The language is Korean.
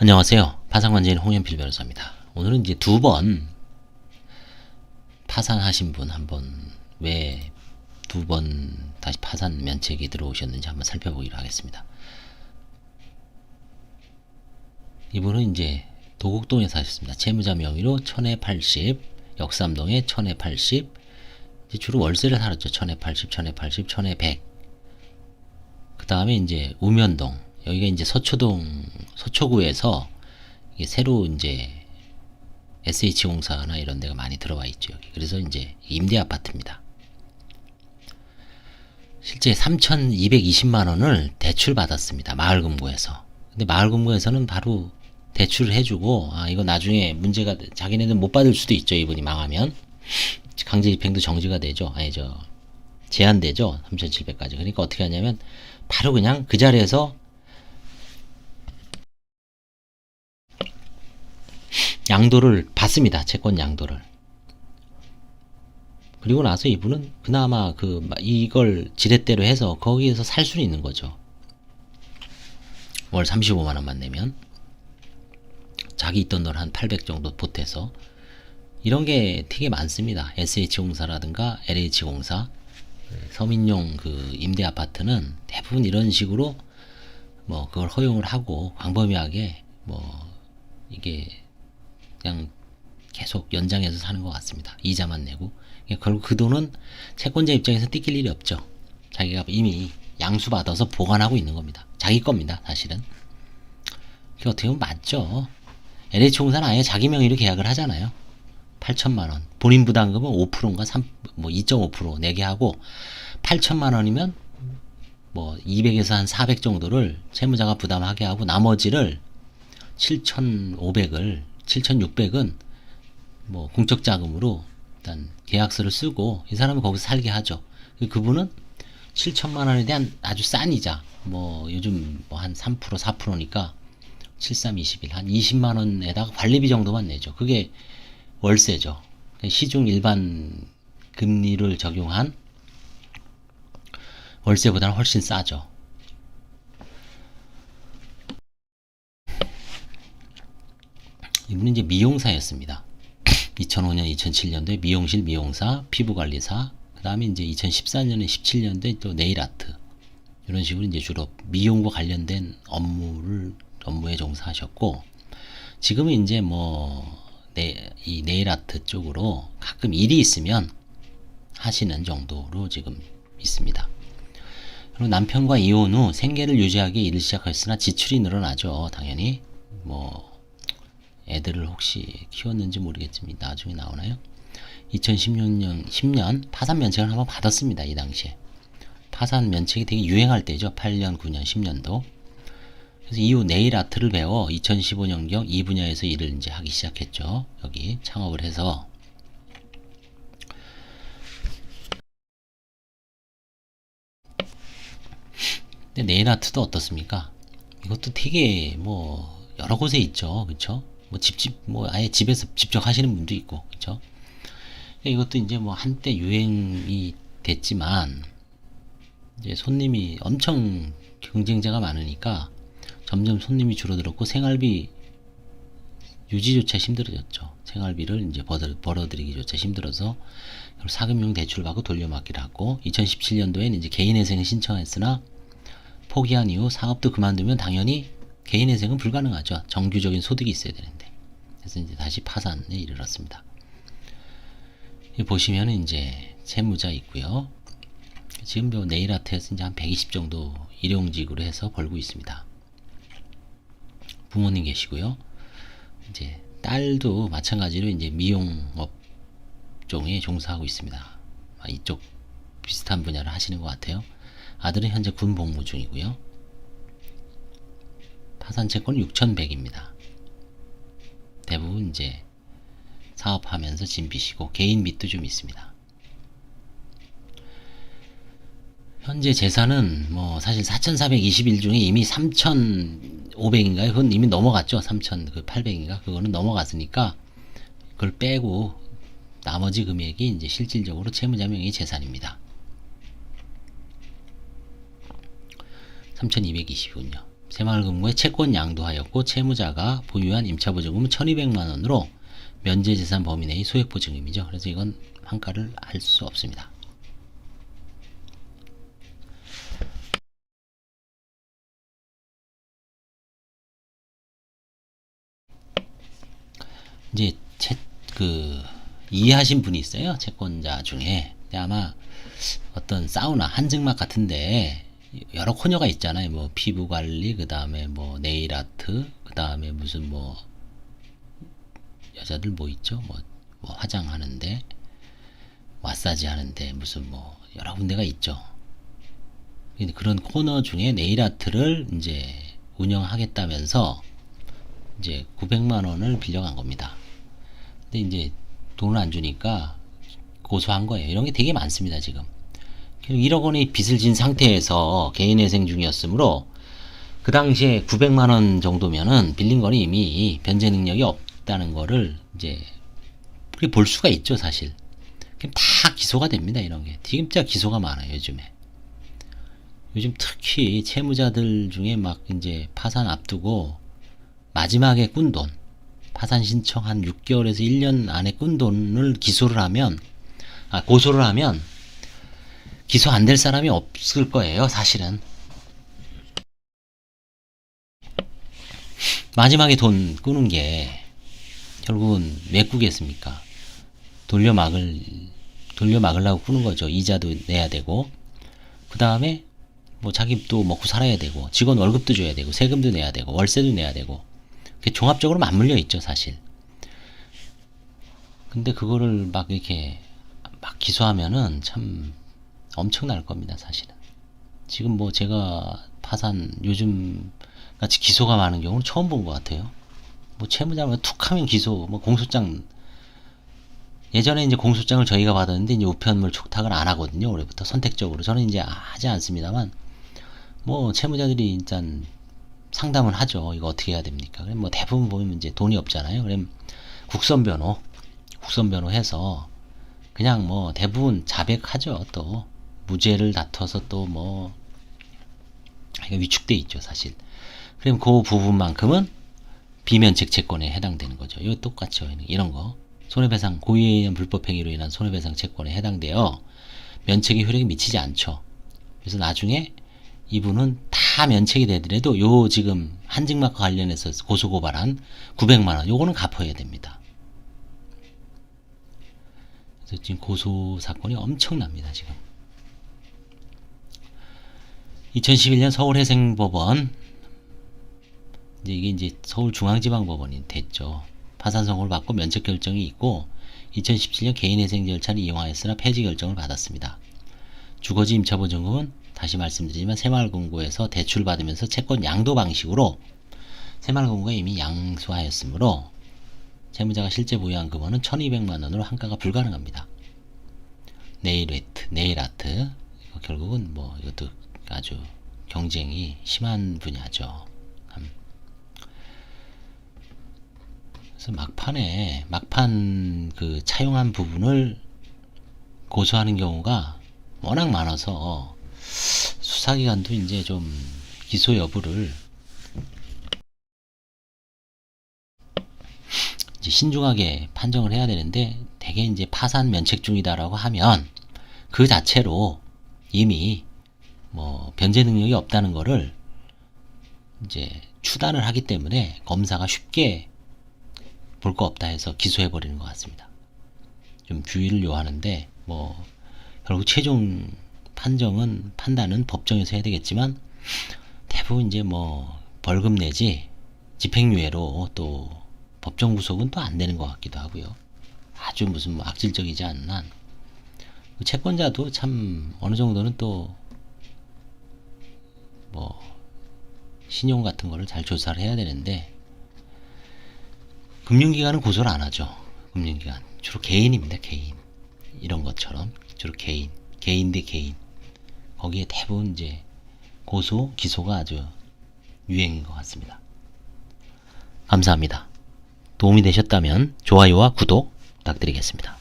안녕하세요. 파산관제인 홍현필 변호사입니다. 오늘은 이제 두 번 파산하신 분 한번 왜 두 번 다시 파산 면책이 들어오셨는지 한번 살펴보기로 하겠습니다. 이분은 이제 도곡동에 사셨습니다. 채무자 명의로 1000에 80, 역삼동에 1000에 80, 이제 주로 월세를 살았죠. 1000에 80, 1000에 80, 1000에 100. 그 다음에 이제 우면동, 여기가 이제 서초구에서 이게 새로 이제 SH공사나 이런 데가 많이 들어와 있죠. 여기. 그래서 이제 임대 아파트입니다. 실제 3,220만 원을 대출 받았습니다. 마을금고에서. 근데 마을금고에서는 바로 대출을 해주고, 이거 나중에 문제가, 자기네들 못 받을 수도 있죠. 이분이 망하면. 강제집행도 정지가 되죠. 제한되죠. 3,700까지. 그러니까 어떻게 하냐면, 바로 그냥 그 자리에서 양도를 받습니다. 채권 양도를. 그리고 나서 이분은 그나마 이걸 지렛대로 해서 거기에서 살 수는 있는 거죠. 월 35만 원만 내면 자기 있던 돈 한 800 정도 보태서. 이런 게 되게 많습니다. SH공사라든가 LH공사, 서민용 그 임대 아파트는 대부분 이런 식으로 뭐 그걸 허용을 하고 광범위하게 뭐 이게 그냥 계속 연장해서 사는 것 같습니다. 이자만 내고. 결국 그 돈은 채권자 입장에서 뜯길 일이 없죠. 자기가 이미 양수받아서 보관하고 있는 겁니다. 자기 겁니다. 사실은. 그게 어떻게 보면 맞죠. LH공사는 아예 자기 명의로 계약을 하잖아요. 8천만 원. 본인 부담금은 5%인가 2.5% 내게 하고, 8천만 원이면 뭐 200에서 한 400 정도를 채무자가 부담하게 하고, 나머지를 7,600은 뭐 공적 자금으로 일단 계약서를 쓰고 이 사람은 거기서 살게 하죠. 그분은 7천만 원에 대한 아주 싼 이자, 뭐 요즘 뭐 한 3% 4%니까 7321, 한 20만 원에다가 관리비 정도만 내죠. 그게 월세죠. 시중 일반 금리를 적용한 월세보다는 훨씬 싸죠. 이분은 이제 미용사였습니다. 2005년, 2007년도에 미용실 미용사, 피부관리사, 그 다음에 이제 2014년에 17년도에 또 네일아트, 이런 식으로 이제 주로 미용과 관련된 업무에 종사하셨고, 지금은 이제 이 네일아트 쪽으로 가끔 일이 있으면 하시는 정도로 지금 있습니다. 그리고 남편과 이혼 후 생계를 유지하기 위해 일을 시작하였으나 지출이 늘어나죠. 당연히. 애들을 혹시 키웠는지 모르겠지만 나중에 나오나요? 2016년 10년 파산 면책을 한번 받았습니다. 이 당시에 파산 면책이 되게 유행할 때죠. 8년, 9년, 10년도. 그래서 이후 네일 아트를 배워 2015년경 이 분야에서 일을 이제 하기 시작했죠. 여기 창업을 해서. 근데 네일 아트도 어떻습니까? 이것도 되게 여러 곳에 있죠. 그쵸? 아예 집에서 직접 하시는 분도 있고, 그쵸? 이것도 이제 한때 유행이 됐지만, 이제 손님이 엄청 경쟁자가 많으니까 점점 손님이 줄어들었고, 생활비 유지조차 힘들어졌죠. 생활비를 이제 벌어들이기조차 힘들어서, 사금융 대출 받고 돌려막기를 하고, 2017년도에는 이제 개인회생을 신청했으나, 포기한 이후 사업도 그만두면 당연히 개인회생은 불가능하죠. 정규적인 소득이 있어야 되는데. 그래서 이제 다시 파산에 이르렀습니다. 보시면은 이제 채무자 있고요. 지금 네일아트에서 이제 한 120 정도 일용직으로 해서 벌고 있습니다. 부모님 계시고요. 이제 딸도 마찬가지로 이제 미용업 종에 종사하고 있습니다. 이쪽 비슷한 분야를 하시는 것 같아요. 아들은 현재 군 복무 중이고요. 파산 채권은 6,100입니다. 대부분 이제 사업하면서 진 빚이고 개인 빚도 좀 있습니다. 현재 재산은 사실 4,421 중에 이미 3,500인가요? 그건 이미 넘어갔죠. 3,800인가? 그거는 넘어갔으니까 그걸 빼고 나머지 금액이 이제 실질적으로 채무자 명의 재산입니다. 3,220이군요. 새마을금고에 채권 양도하였고 채무자가 보유한 임차보증금은 1200만원으로 면제재산 범위 내의 소액보증금이죠. 그래서 이건 환가를 할 수 없습니다. 이제 이해하신 분이 있어요. 채권자 중에. 근데 아마 어떤 사우나, 한증막 같은데 여러 코너가 있잖아요. 뭐 피부관리, 그 다음에 뭐 네일아트, 그 다음에 무슨 뭐 여자들 뭐 있죠? 뭐 화장하는데, 마사지 하는데 무슨 뭐 여러 군데가 있죠. 근데 그런 코너 중에 네일아트를 이제 운영하겠다면서 이제 900만 원을 빌려간 겁니다. 근데 이제 돈을 안 주니까 고소한 거예요. 이런 게 되게 많습니다, 지금. 1억 원의 빚을 진 상태에서 개인회생 중이었으므로 그 당시에 900만 원 정도면은 빌린 거는 이미 변제 능력이 없다는 거를 이제 볼 수가 있죠, 사실. 그럼 다 기소가 됩니다, 이런 게. 진짜 기소가 많아요, 요즘에. 요즘 특히 채무자들 중에 막 이제 파산 앞두고 마지막에 꾼 돈, 파산 신청 한 6개월에서 1년 안에 꾼 돈을 고소를 하면 기소 안 될 사람이 없을 거예요, 사실은. 마지막에 돈 꾸는 게 결국은 왜 꾸겠습니까? 돌려막으려고 꾸는 거죠. 이자도 내야 되고, 그 다음에 뭐 자기 또 먹고 살아야 되고, 직원 월급도 줘야 되고, 세금도 내야 되고, 월세도 내야 되고, 그게 종합적으로 맞물려 있죠, 사실. 근데 그거를 막 이렇게 막 기소하면은 참 엄청날 겁니다, 사실은. 지금 뭐 제가 파산 요즘 같이 기소가 많은 경우는 처음 본 것 같아요. 뭐 채무자만 툭 하면 기소, 뭐 공소장, 예전에 이제 공소장을 저희가 받았는데 이제 우편물 촉탁을 안 하거든요. 올해부터 선택적으로. 저는 이제 하지 않습니다만, 뭐 채무자들이 일단 상담을 하죠. 이거 어떻게 해야 됩니까? 그럼 뭐 대부분 보면 이제 돈이 없잖아요. 그럼 국선변호 해서 그냥 뭐 대부분 자백하죠. 또 무죄를 다퉈서 또 뭐 위축돼 있죠, 사실. 그럼 그 부분만큼은 비면책 채권에 해당되는 거죠. 이거 똑같죠. 이런 거 손해배상, 고의에 의한 불법행위로 인한 손해배상 채권에 해당되어 면책의 효력이 미치지 않죠. 그래서 나중에 이분은 다 면책이 되더라도 요 지금 한증막과 관련해서 고소고발한 900만원 요거는 갚아야 됩니다. 그래서 지금 고소 사건이 엄청납니다, 지금. 2011년 서울회생법원, 이게 이제 서울중앙지방법원이 됐죠. 파산 선고를 받고 면책 결정이 있고 2017년 개인회생 절차를 이용하였으나 폐지 결정을 받았습니다. 주거지 임차보증금은 다시 말씀드리지만 새마을금고에서 대출받으면서 채권 양도 방식으로 새마을금고가 이미 양수하였으므로 채무자가 실제 보유한 금원은 1200만원으로 환가가 불가능합니다. 네일아트 결국은 뭐 이것도 아주 경쟁이 심한 분야죠. 그래서 막판 그 차용한 부분을 고소하는 경우가 워낙 많아서 수사기관도 이제 좀 기소 여부를 이제 신중하게 판정을 해야 되는데, 대개 이제 파산 면책 중이다라고 하면 그 자체로 이미 뭐 변제 능력이 없다는 거를 이제 추단을 하기 때문에 검사가 쉽게 볼 거 없다 해서 기소해 버리는 것 같습니다. 좀 주의를 요하는데, 뭐 결국 최종 판단은 법정에서 해야 되겠지만 대부분 이제 뭐 벌금 내지 집행유예로 또 법정 구속은 또 안 되는 것 같기도 하고요. 아주 무슨 뭐 악질적이지 않는 한 채권자도 참 어느 정도는 또 뭐 신용 같은 거를 잘 조사를 해야 되는데, 금융기관은 고소를 안 하죠. 금융기관 주로 개인입니다. 개인, 이런 것처럼 주로 개인 대 개인, 거기에 대부분 이제 고소, 기소가 아주 유행인 것 같습니다. 감사합니다. 도움이 되셨다면 좋아요와 구독 부탁드리겠습니다.